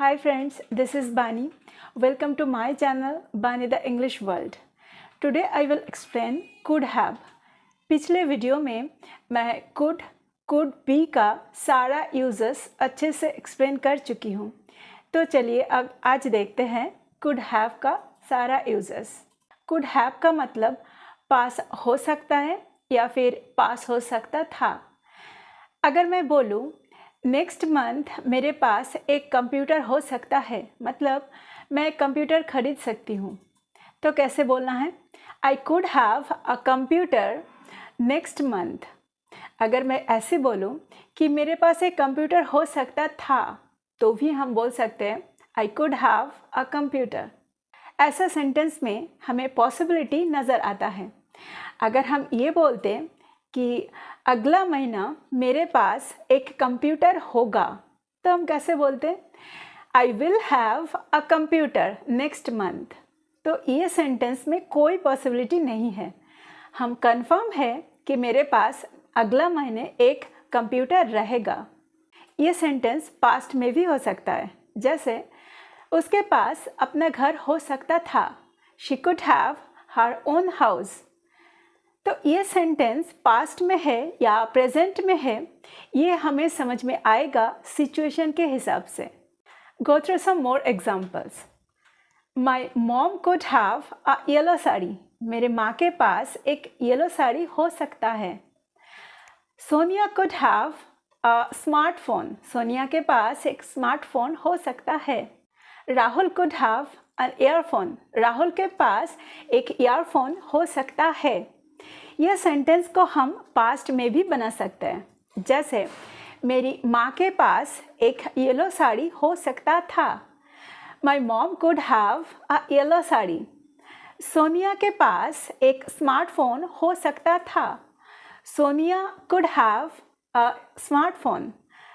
Hi friends, this is Bani. Welcome to my channel Bani the English World. Today I will explain could have. पिछले video में मैं could be का सारा uses अच्छे से explain कर चुकी हूँ. तो चलिए अब आज देखते हैं could have का सारा यूजेस. could have का मतलब पास हो सकता है या फिर पास हो सकता था. अगर मैं बोलूँ नेक्स्ट मंथ मेरे पास एक कंप्यूटर हो सकता है, मतलब मैं कंप्यूटर खरीद सकती हूँ. तो कैसे बोलना है? I could have a computer next month. अगर मैं ऐसे बोलूँ कि मेरे पास एक कंप्यूटर हो सकता था, तो भी हम बोल सकते हैं I could have a computer. ऐसा सेंटेंस में हमें पॉसिबिलिटी नज़र आता है. अगर हम ये बोलते हैं कि अगला महीना मेरे पास एक कंप्यूटर होगा, तो हम कैसे बोलते हैं? I will have a computer next month. तो ये सेंटेंस में कोई पॉसिबिलिटी नहीं है. हम कंफर्म है कि मेरे पास अगला महीने एक कंप्यूटर रहेगा. ये सेंटेंस पास्ट में भी हो सकता है. जैसे उसके पास अपना घर हो सकता था. She could have her own house. तो ये सेंटेंस पास्ट में है या प्रेजेंट में है, ये हमें समझ में आएगा सिचुएशन के हिसाब से. Go through some more examples. My mom could have a yellow sari. मेरे माँ के पास एक येलो साड़ी हो सकता है. Sonia could have a smartphone. Sonia के पास एक स्मार्टफोन हो सकता है. Rahul could have an earphone. Rahul के पास एक ईयरफोन हो सकता है. यह सेंटेंस को हम पास्ट में भी बना सकते हैं. जैसे मेरी माँ के पास एक येलो साड़ी हो सकता था. माई mom could have a yellow sari. Sonia के पास एक स्मार्टफोन हो सकता था. Sonia could have a smartphone.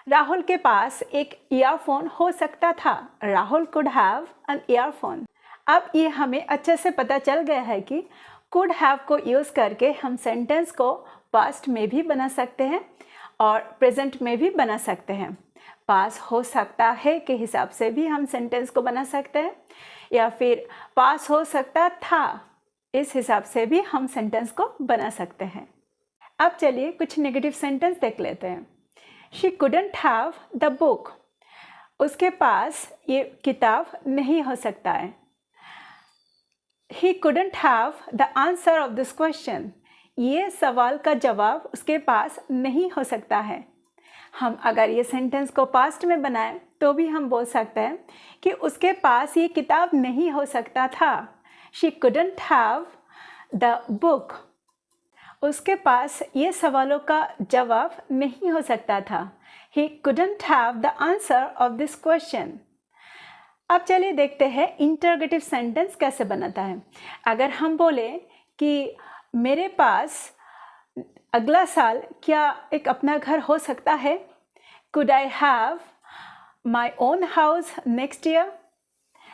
Rahul के पास एक ईयरफोन हो सकता था. Rahul could have an earphone. अब ये हमें अच्छे से पता चल गया है कि कुड हैव को यूज़ करके हम सेंटेंस को पास्ट में भी बना सकते हैं और प्रेजेंट में भी बना सकते हैं. पास हो सकता है के हिसाब से भी हम सेंटेंस को बना सकते हैं, या फिर पास हो सकता था इस हिसाब से भी हम सेंटेंस को बना सकते हैं. अब चलिए कुछ नेगेटिव सेंटेंस देख लेते हैं. She couldn't have the book. उसके पास ये किताब नहीं हो सकता है. He couldn't have the answer of this question. ये सवाल का जवाब उसके पास नहीं हो सकता है. हम अगर ये सेंटेंस को पास्ट में बनाएं तो भी हम बोल सकते हैं कि उसके पास ये किताब नहीं हो सकता था. She couldn't have the book. उसके पास ये सवालों का जवाब नहीं हो सकता था. He couldn't have the answer of this question. अब चलिए देखते हैं इंटरोगेटिव सेंटेंस कैसे बनता है. अगर हम बोले कि मेरे पास अगला साल क्या एक अपना घर हो सकता है? Could I have my own house next year.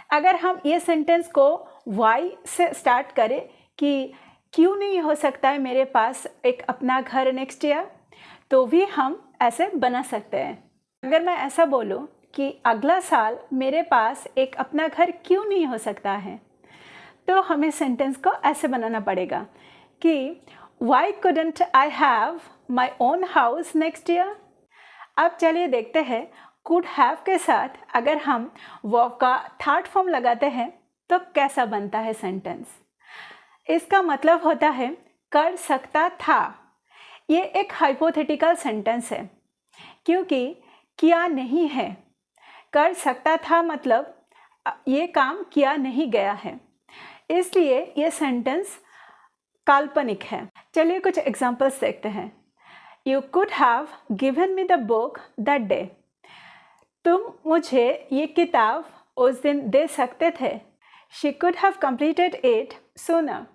अगर हम ये सेंटेंस को वाई से स्टार्ट करें कि क्यों नहीं हो सकता है मेरे पास एक अपना घर नेक्स्ट ईयर, तो भी हम ऐसे बना सकते हैं. अगर मैं ऐसा बोलूँ कि अगला साल मेरे पास एक अपना घर क्यों नहीं हो सकता है, तो हमें सेंटेंस को ऐसे बनाना पड़ेगा कि why couldn't I have my own house next year. अब चलिए देखते हैं कुड हैव के साथ अगर हम वर्ब का थर्ड फॉर्म लगाते हैं तो कैसा बनता है सेंटेंस. इसका मतलब होता है कर सकता था. ये एक हाइपोथेटिकल सेंटेंस है क्योंकि किया नहीं है. कर सकता था मतलब ये काम किया नहीं गया है, इसलिए ये सेंटेंस काल्पनिक है. चलिए कुछ एग्जांपल्स देखते हैं. You could have given me the book that day. तुम मुझे ये किताब उस दिन दे सकते थे. She could have completed it sooner.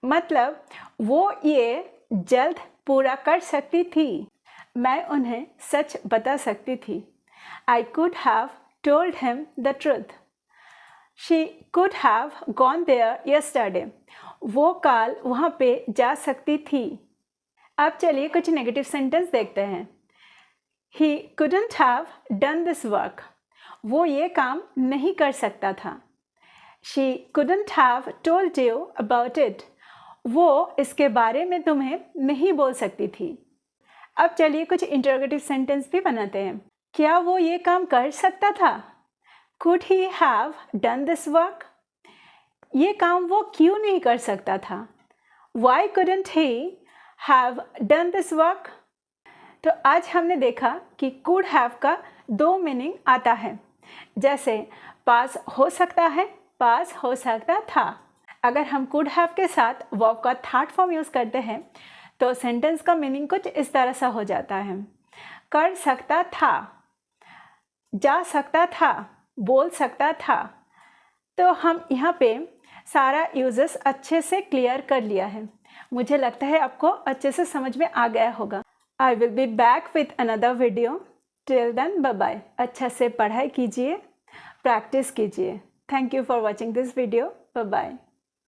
मतलब वो ये जल्द पूरा कर सकती थी. मैं उन्हें सच बता सकती थी. I could have told him the truth. She could have gone there yesterday. वो कल वहाँ पे जा सकती थी. अब चलिए कुछ नेगेटिव सेंटेंस देखते हैं. He couldn't have done this work. वो ये काम नहीं कर सकता था। She couldn't have told you about it. वो इसके बारे में तुम्हें नहीं बोल सकती थी। अब चलिए कुछ इंटरोगेटिव सेंटेंस भी बनाते हैं। क्या वो ये काम कर सकता था? Could he have done this work? ये काम वो क्यों नहीं कर सकता था? Why couldn't he have done this work? तो आज हमने देखा कि could have का दो मीनिंग आता है। जैसे पास हो सकता है, पास हो सकता था। अगर हम could have के साथ वर्ब का थर्ड फॉर्म यूज़ करते हैं तो सेंटेंस का मीनिंग कुछ इस तरह सा हो जाता है। कर सकता था, जा सकता था, बोल सकता था। तो हम यहाँ पे सारा यूजेस अच्छे से क्लियर कर लिया है। मुझे लगता है आपको अच्छे से समझ में आ गया होगा। I will be back with another video. Till then bye bye. अच्छा से पढ़ाई कीजिए, प्रैक्टिस कीजिए। Thank you for watching this video. Bye bye.